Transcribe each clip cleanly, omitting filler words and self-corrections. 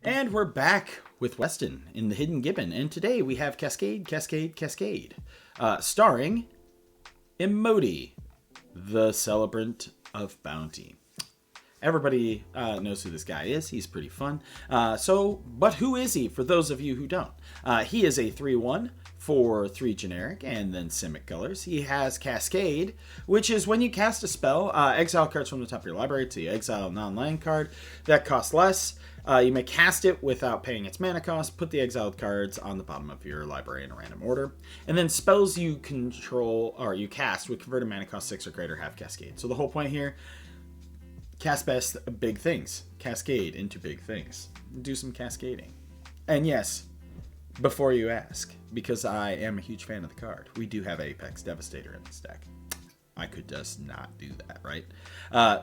And we're back with Weston in the Hidden Gibbon, and today we have Cascade, Cascade, Cascade, starring Emoti, the Celebrant of Bounty. Everybody knows who this guy is. He's pretty fun. But who is he for those of you who don't? He is a 3-1 for 3 generic and then Simic colors. He has Cascade, which is when you cast a spell, exile cards from the top of your library to exile a non-land card that costs less. You may cast it without paying its mana cost, put the exiled cards on the bottom of your library in a random order, and then spells you control or you cast with converted mana cost 6 or greater have Cascade. So the whole point here, cast best big things. Cascade into big things. Do some cascading. And yes, before you ask, because I am a huge fan of the card, we do have Apex Devastator in this deck. I could just not do that, right?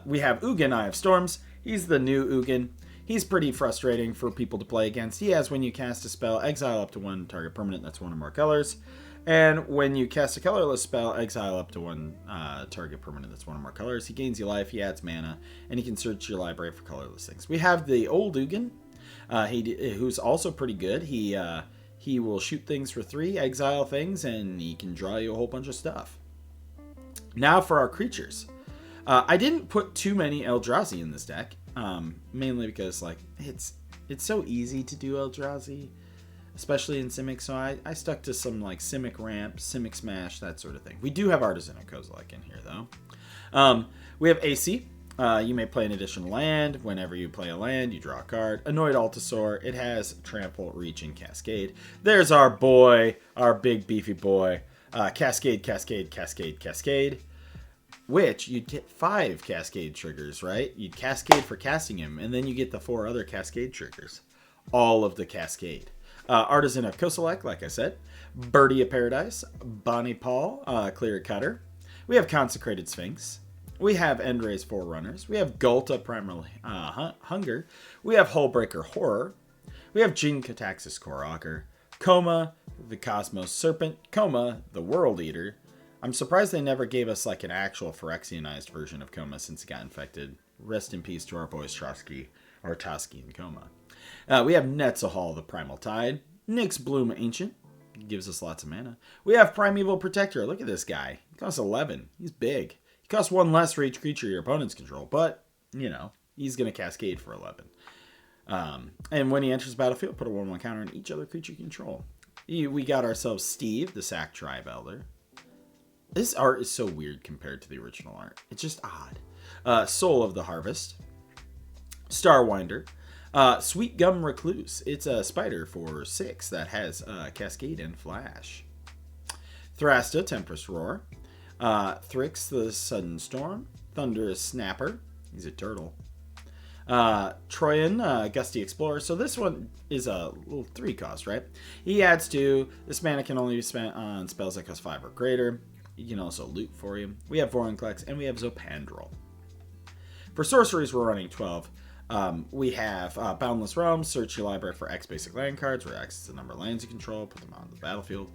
We have Ugin, Eye of Storms. He's the new Ugin. He's pretty frustrating for people to play against. He has when you cast a spell, exile up to 1 target permanent that's 1 or more colors. And when you cast a colorless spell, exile up to 1 target permanent that's 1 or more colors. He gains you life, he adds mana, and he can search your library for colorless things. We have the old Ugin, who's also pretty good. He will shoot things for 3, exile things, and he can draw you a whole bunch of stuff. Now for our creatures. I didn't put too many Eldrazi in this deck, mainly because it's so easy to do Eldrazi, especially in Simic, so I stuck to some like Simic Ramp, Simic Smash, that sort of thing. We do have Artisan of Kozilek in here, though. We have AC. You may play an additional land. Whenever you play a land, you draw a card. Annoyed Altasaur. It has Trample, Reach, and Cascade. There's our boy, our big beefy boy. Cascade, Cascade, Cascade, Cascade. Which, you'd get 5 Cascade triggers, right? You'd Cascade for casting him, and then you get the 4 other Cascade triggers. All of the Cascade. Artisan of Kozilek, like I said. Birdie of Paradise. Bonnie Paul, Clear Cutter. We have Consecrated Sphinx. We have Endray's Forerunners. We have Gulta Primal Hunger. We have Hullbreaker Horror. We have Jin Kataxis Korok. Koma, the Cosmos Serpent. Koma, the World Eater. I'm surprised they never gave us like an actual Phyrexianized version of Koma since it got infected. Rest in peace to our boys Toski and Koma. We have Netzahal, the Primal Tide. Nyx Bloom Ancient. Gives us lots of mana. We have Primeval Protector. Look at this guy. He costs 11. He's big. He costs 1 less for each creature your opponents control, but, you know, he's going to cascade for 11. And when he enters the battlefield, put a 1/1 counter on each other creature you control. We got ourselves Steve, the Sack Tribe Elder. This art is so weird compared to the original art. It's just odd. Soul of the Harvest. Starwinder. Sweet Gum Recluse. It's a spider for 6 that has Cascade and Flash. Thrasta, Tempest Roar. Thrix, the Sudden Storm. Thunderous Snapper. He's a turtle. Troyan, Gusty Explorer. So this one is a little 3 cost, right? He adds 2. This mana can only be spent on spells that cost 5 or greater. You can also loot for him. We have Vorinclex and we have Zopandrel. For sorceries, we're running 12. We have Boundless Realms. Search your library for X basic land cards, where X is the number of lands you control. Put them on the battlefield.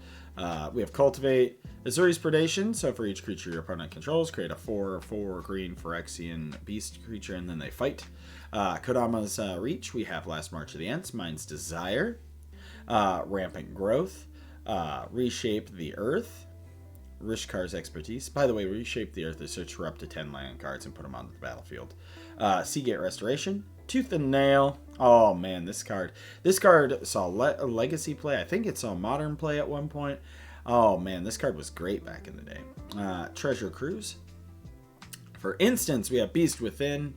We have Cultivate. Azuri's Predation. So for each creature your opponent controls, create a 4/4 green Phyrexian beast creature, and then they fight. Kodama's Reach. We have Last March of the Ents. Mind's Desire. Rampant Growth. Reshape the Earth. Rishkar's Expertise. By the way, Reshape the Earth is search for up to 10 land cards and put them onto the battlefield. Seagate Restoration. Tooth and Nail. Oh man, this card saw Legacy play. I think it saw Modern play at one point. Oh man, this card was great back in the day. Treasure Cruise. For instance, we have Beast Within,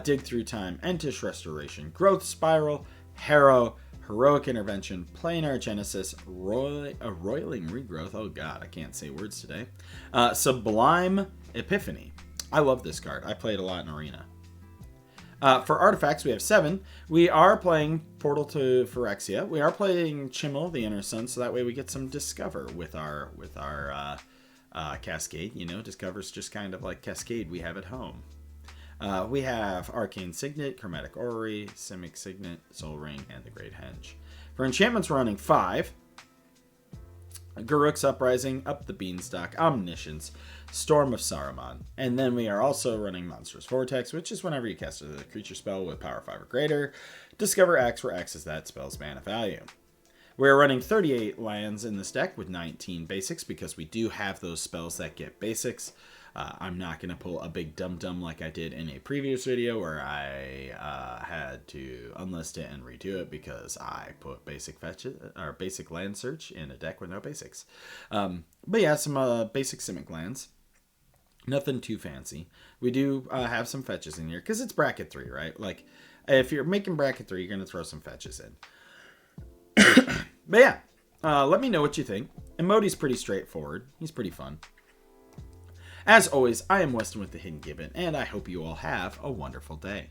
Dig Through Time, Entish Restoration, Growth Spiral, Harrow, Heroic Intervention, Planar Genesis, Roiling Regrowth. Oh god, I can't say words today. Sublime Epiphany. I love this card. I played a lot in Arena. For artifacts, we have 7. We are playing Portal to Phyrexia. We are playing Chimmel, the Inner Sun, so that way we get some Discover with our Cascade. You know, Discover's just kind of like Cascade we have at home. We have Arcane Signet, Chromatic Orrery, Simic Signet, Soul Ring, and the Great Henge. For enchantments, we're running 5. Garruk's Uprising, Up the Beanstalk, Omniscience, Storm of Saruman. And then we are also running Monstrous Vortex, which is whenever you cast a creature spell with power 5 or greater, discover X, where X is that spell's mana value. We're running 38 lands in this deck with 19 basics because we do have those spells that get basics. I'm not going to pull a big dum-dum like I did in a previous video where I had to unlist it and redo it because I put basic land search in a deck with no basics. But yeah, some basic Simic lands. Nothing too fancy. We do have some fetches in here because it's bracket 3, right? Like, if you're making bracket 3, you're going to throw some fetches in. But yeah, let me know what you think. Emoti's pretty straightforward. He's pretty fun. As always, I am Weston with the Hidden Gibbon, and I hope you all have a wonderful day.